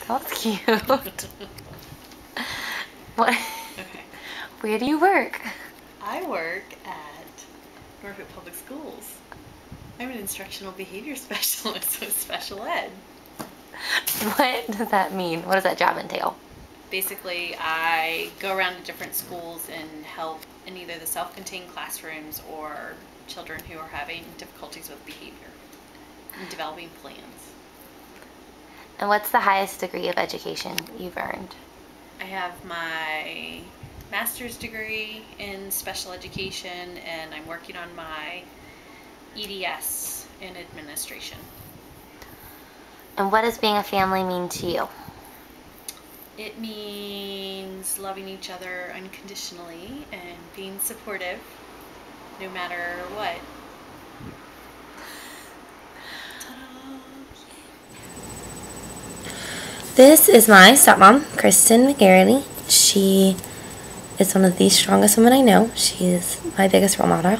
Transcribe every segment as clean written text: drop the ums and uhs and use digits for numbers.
That was cute. What? Okay. Where do you work? I work at Norfolk Public Schools. I'm an instructional behavior specialist with special ed. What does that mean? What does that job entail? Basically, I go around to different schools and help in either the self-contained classrooms or children who are having difficulties with behavior and developing plans. And what's the highest degree of education you've earned? I have my master's degree in special education, and I'm working on my EDS in administration. And what does being a family mean to you? It means loving each other unconditionally and being supportive no matter what. This is my stepmom, Kristen Medium. She is one of the strongest women I know. She's my biggest role model.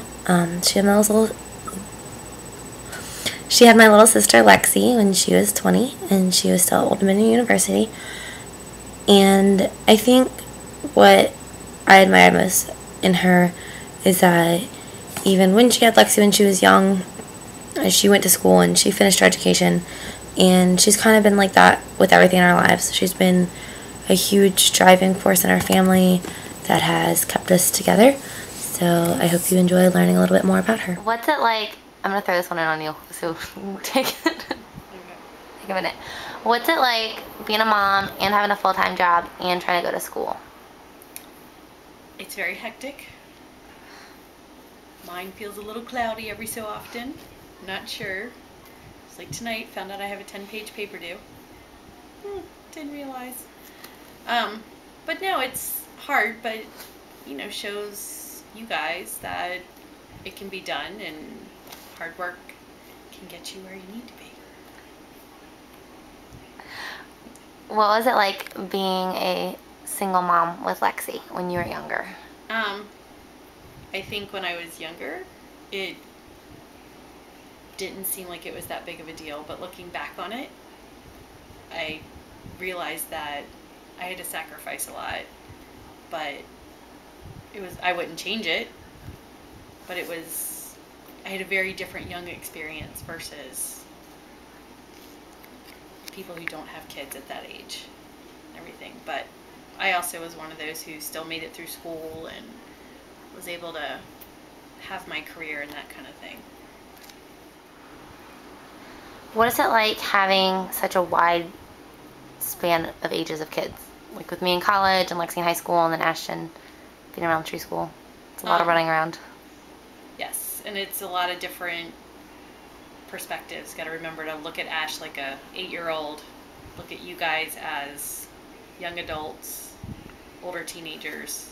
She had my little sister Lexi when she was 20, and she was still at Old Dominion University. And I think what I admire most in her is that even when she had Lexi when she was young, she went to school and she finished her education, and she's kind of been like that with everything in our lives. She's been a huge driving force in our family that has kept us together. So I hope you enjoy learning a little bit more about her. What's it like? I'm going to throw this one in on you, so take a minute. What's it like being a mom and having a full-time job and trying to go to school? It's very hectic. Mine feels a little cloudy every so often. Not sure. It's like tonight, found out I have a 10-page paper due. Didn't realize. But no, it's hard, but shows you guys that it can be done, and hard work can get you where you need to be. What was it like being a single mom with Lexi when you were younger? I think when I was younger, it didn't seem like it was that big of a deal, but looking back on it, I realized that I had to sacrifice a lot, but I wouldn't change it, but I had a very different young experience versus people who don't have kids at that age and everything. But I also was one of those who still made it through school and was able to have my career and that kind of thing. What is it like having such a wide span of ages of kids? Like with me in college and Lexi in high school and then Ashton being in elementary school. It's a lot of running around. Yes, and it's a lot of different perspectives. Got to remember to look at Ash like a 8-year-old, look at you guys as young adults, older teenagers,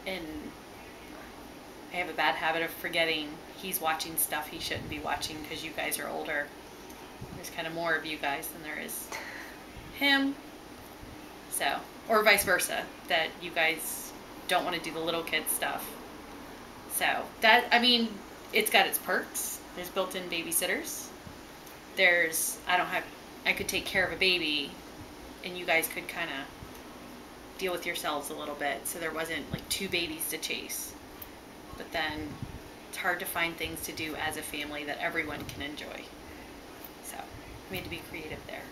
and I have a bad habit of forgetting he's watching stuff he shouldn't be watching because you guys are older. There's kind of more of you guys than there is him. So, or vice versa, that you guys don't want to do the little kid stuff. So it's got its perks. There's built-in babysitters. I could take care of a baby and you guys could kind of deal with yourselves a little bit, so there wasn't like 2 babies to chase. But then it's hard to find things to do as a family that everyone can enjoy. So we had to be creative there.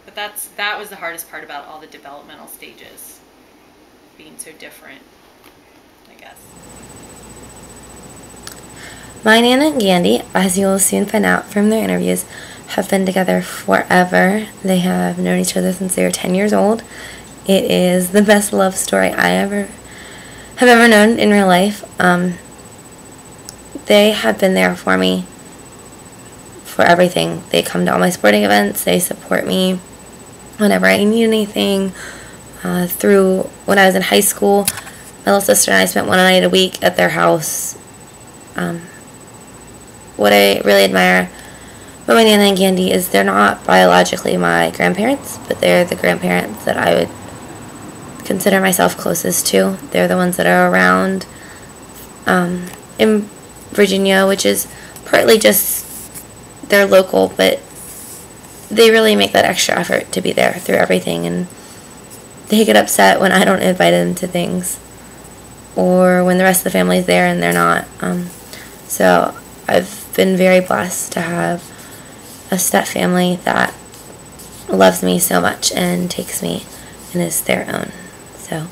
But that was the hardest part about all the developmental stages, being so different, I guess. My Nana and Gandhi, as you will soon find out from their interviews, have been together forever. They have known each other since they were 10 years old. It is the best love story I have ever known in real life. They have been there for me for everything. They come to all my sporting events. They support me whenever I need anything. Through when I was in high school, my little sister and I spent one night a week at their house. What I really admire about my Nana and Gandhi is they're not biologically my grandparents, but they're the grandparents that I would consider myself closest to. They're the ones that are around in Virginia, which is partly just they're local, but they really make that extra effort to be there through everything, and they get upset when I don't invite them to things, or when the rest of the family's there and they're not. So I've been very blessed to have a step family that loves me so much and takes me and is their own. So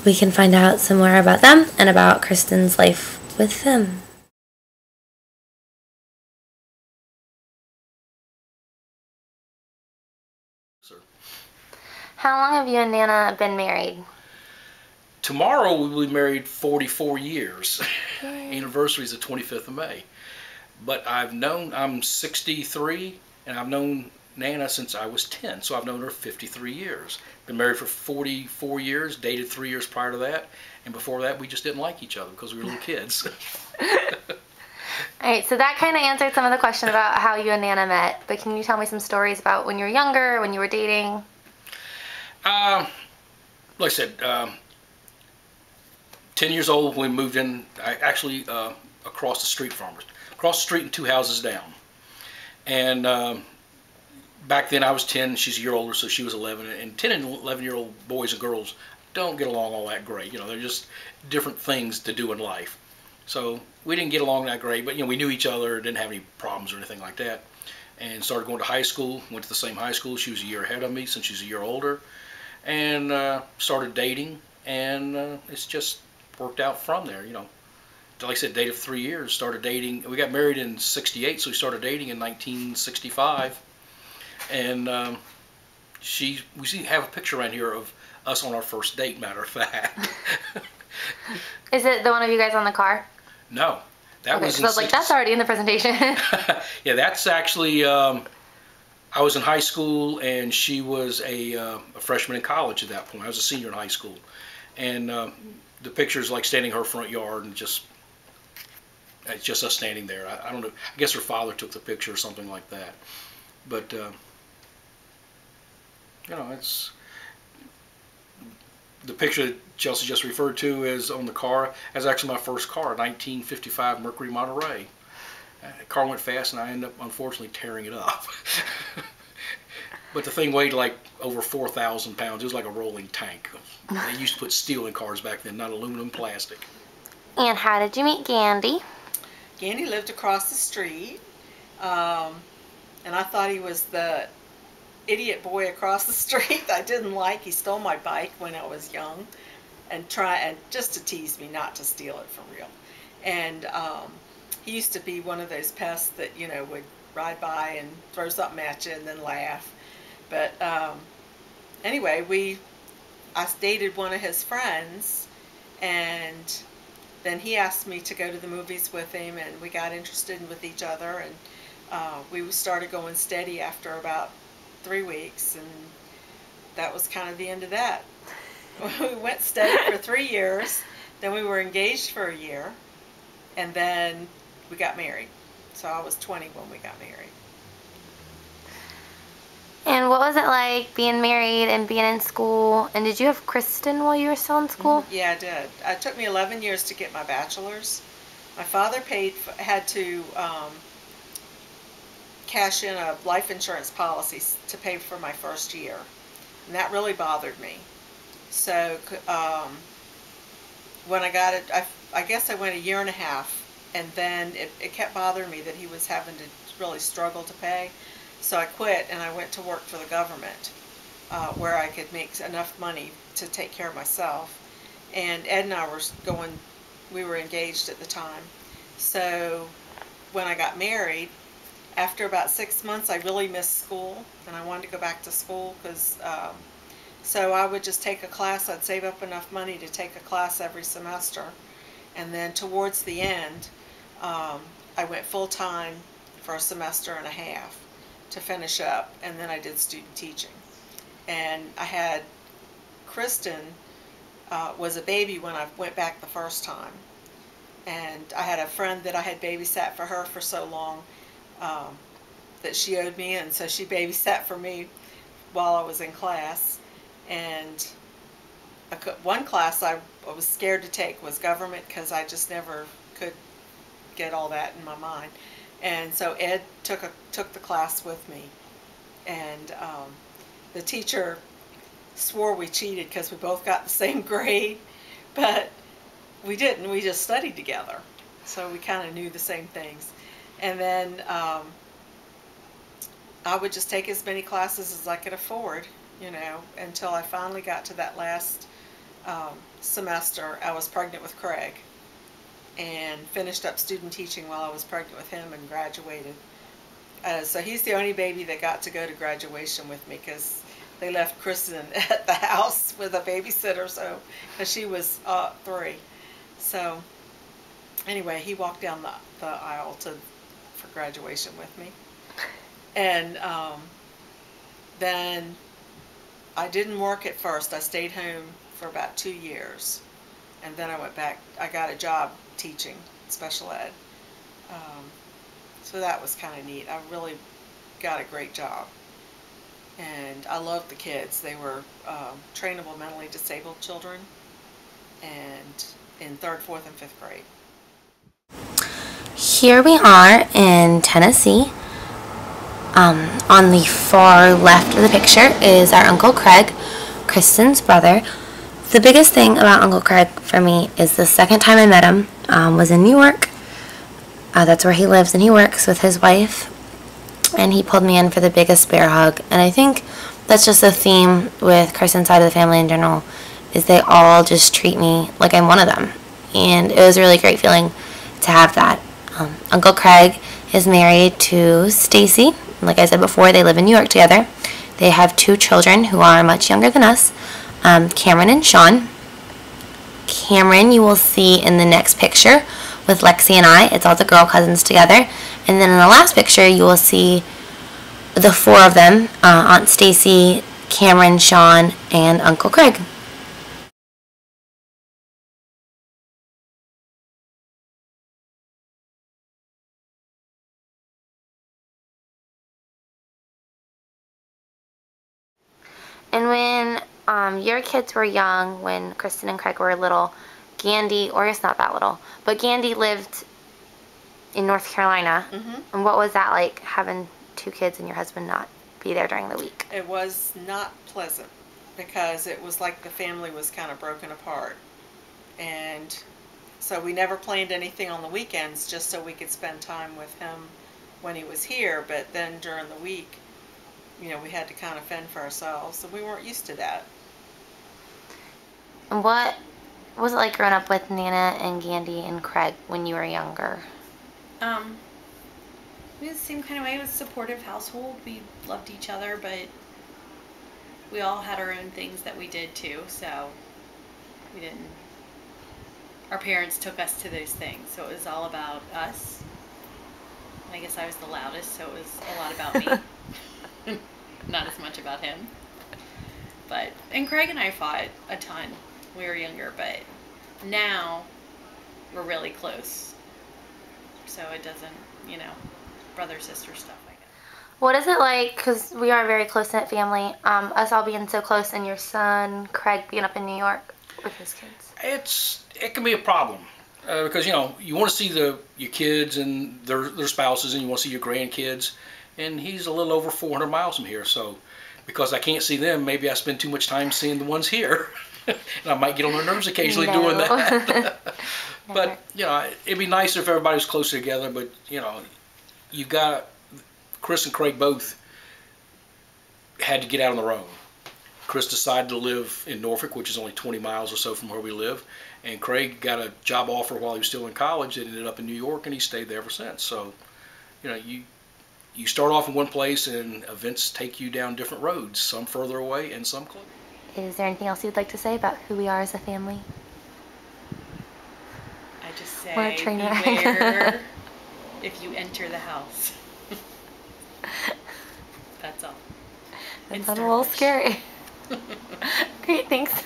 we can find out some more about them and about Kristen's life with them. How long have you and Nana been married? Tomorrow we will be married 44 years. Anniversary is the 25th of May. But I'm 63, and I've known Nana since I was 10, so I've known her 53 years. Been married for 44 years, dated 3 years prior to that, and before that we just didn't like each other because we were little kids. All right, so that kind of answered some of the question about how you and Nana met, but can you tell me some stories about when you were younger, when you were dating? Like I said, 10 years old when we moved in, across the street from us. Across the street and 2 houses down. And back then I was 10, she's a year older, so she was 11. And 10 and 11-year-old boys and girls don't get along all that great. You know, they're just different things to do in life. So we didn't get along that great, but we knew each other, didn't have any problems or anything like that. And started going to high school, went to the same high school. She was a year ahead of me since she's a year older. And started dating, and it's just worked out from there, Like I said, dated for 3 years, started dating. We got married in '68, so we started dating in 1965. And we have a picture around here of us on our first date, matter of fact. Is it the one of you guys on the car? No. That was so that's already in the presentation. Yeah, that's actually, I was in high school, and she was a freshman in college at that point. I was a senior in high school. And the picture is like standing in her front yard, and it's just us standing there. I don't know. I guess her father took the picture or something like that. But, it's the picture that Chelsea just referred to is on the car. That's actually my first car, a 1955 Mercury Monterey. The car went fast, and I ended up, unfortunately, tearing it up. But the thing weighed like over 4,000 pounds. It was like a rolling tank. They used to put steel in cars back then, not aluminum, plastic. And how did you meet Gandy? Gandy lived across the street, and I thought he was the idiot boy across the street I didn't like. He stole my bike when I was young, and just to tease me, not to steal it for real. And he used to be one of those pests that would ride by and throw something at you and then laugh. But anyway, I dated one of his friends, and then he asked me to go to the movies with him, and we got interested with each other, and we started going steady after about 3 weeks, and that was kind of the end of that. We went steady for 3 years, then we were engaged for a year, and then we got married. So I was 20 when we got married. And what was it like being married and being in school? And did you have Kristen while you were still in school? Yeah, I did. It took me 11 years to get my bachelor's. My father had to cash in a life insurance policy to pay for my first year. And that really bothered me. So when I got it, I guess I went a year and a half. And then it kept bothering me that he was having to really struggle to pay. So I quit, and I went to work for the government, where I could make enough money to take care of myself. And Ed and I we were engaged at the time. So when I got married, after about 6 months, I really missed school, and I wanted to go back to school because, so I would just take a class. I'd save up enough money to take a class every semester. And then towards the end, I went full-time for a semester and a half to finish up, and then I did student teaching. And I had Kristen was a baby when I went back the first time, and I had a friend that I had babysat for her for so long that she owed me, and so she babysat for me while I was in class. And one class I was scared to take was government, because I just never could get all that in my mind. And so Ed took the class with me, And the teacher swore we cheated because we both got the same grade, but we didn't. We just studied together, so we kind of knew the same things. And then I would just take as many classes as I could afford, you know, until I finally got to that last semester. I was pregnant with Craig and finished up student teaching while I was pregnant with him and graduated. So he's the only baby that got to go to graduation with me, because they left Kristen at the house with a babysitter, so because she was 3. So anyway, he walked down the aisle for graduation with me. And then I didn't work at first. I stayed home for about 2 years. And then I went back. I got a job teaching special ed. So that was kind of neat. I really got a great job. And I loved the kids. They were trainable mentally disabled children, and in 3rd, 4th, and 5th grade. Here we are in Tennessee. On the far left of the picture is our Uncle Craig, Kristen's brother. The biggest thing about Uncle Craig for me is the second time I met him was in New York. That's where he lives and he works with his wife. And he pulled me in for the biggest bear hug. And I think that's just a theme with Kristen's side of the family in general, is they all just treat me like I'm one of them. And it was a really great feeling to have that. Uncle Craig is married to Stacy. Like I said before, they live in New York together. They have 2 children who are much younger than us, Cameron and Sean. Cameron you will see in the next picture with Lexi and I. It's all the girl cousins together. And then in the last picture you will see the 4 of them, Aunt Stacy, Cameron, Sean, and Uncle Craig. And when your kids were young, when Kristen and Craig were little, Gandhi, or it's not that little, but Gandhi lived in North Carolina. Mm-hmm. And what was that like, having 2 kids and your husband not be there during the week? It was not pleasant, because it was like the family was kind of broken apart. And so we never planned anything on the weekends, just so we could spend time with him when he was here. But then during the week, you know, we had to kind of fend for ourselves, so we weren't used to that. And what was it like growing up with Nana and Gandhi and Craig when you were younger? We was the same kind of way. It was a supportive household. We loved each other, but we all had our own things that we did too, so we didn't. Our parents took us to those things, so it was all about us. I guess I was the loudest, so it was a lot about me. Not as much about him. And Craig and I fought a ton when we were younger, but now we're really close. So it doesn't, you know, brother-sister stuff, I guess. What is it like, because we are a very close-knit family, us all being so close and your son, Craig, being up in New York with his kids? It can be a problem because, you know, you want to see your kids and their spouses, and you want to see your grandkids. And he's a little over 400 miles from here, so because I can't see them, maybe I spend too much time seeing the ones here. And I might get on their nerves occasionally doing that. But, you know, it'd be nicer if everybody was closer together, but, you know, you got Chris and Craig both had to get out on their own. Chris decided to live in Norfolk, which is only 20 miles or so from where we live, and Craig got a job offer while he was still in college and ended up in New York, and he stayed there ever since. So, you know, you start off in one place and events take you down different roads, some further away and some closer. Is there anything else you'd like to say about who we are as a family? I just say, Or a train wreck. beware if you enter the house. That's all. That's a little scary. Great, thanks.